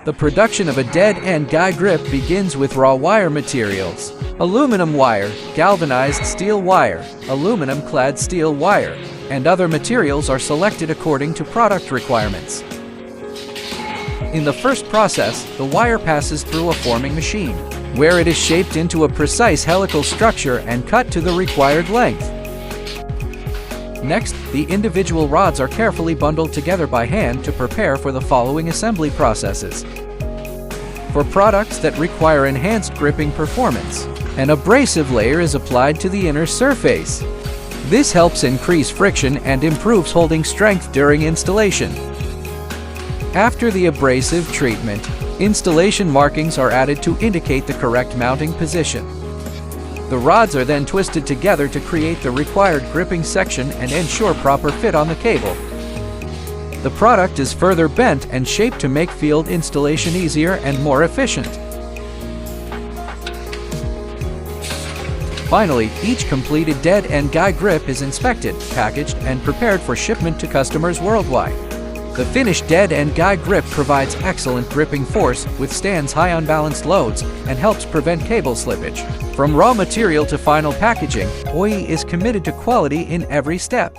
The production of a dead-end guy grip begins with raw wire materials: aluminum wire, galvanized steel wire, aluminum-clad steel wire, and other materials are selected according to product requirements. In the first process, the wire passes through a forming machine, where it is shaped into a precise helical structure and cut to the required length. Next, the individual rods are carefully bundled together by hand to prepare for the following assembly processes. For products that require enhanced gripping performance, an abrasive layer is applied to the inner surface. This helps increase friction and improves holding strength during installation. After the abrasive treatment, installation markings are added to indicate the correct mounting position. The rods are then twisted together to create the required gripping section and ensure proper fit on the cable. The product is further bent and shaped to make field installation easier and more efficient. Finally, each completed dead-end guy grip is inspected, packaged, and prepared for shipment to customers worldwide. The finished dead-end guy grip provides excellent gripping force, withstands high unbalanced loads, and helps prevent cable slippage. From raw material to final packaging, OYI is committed to quality in every step.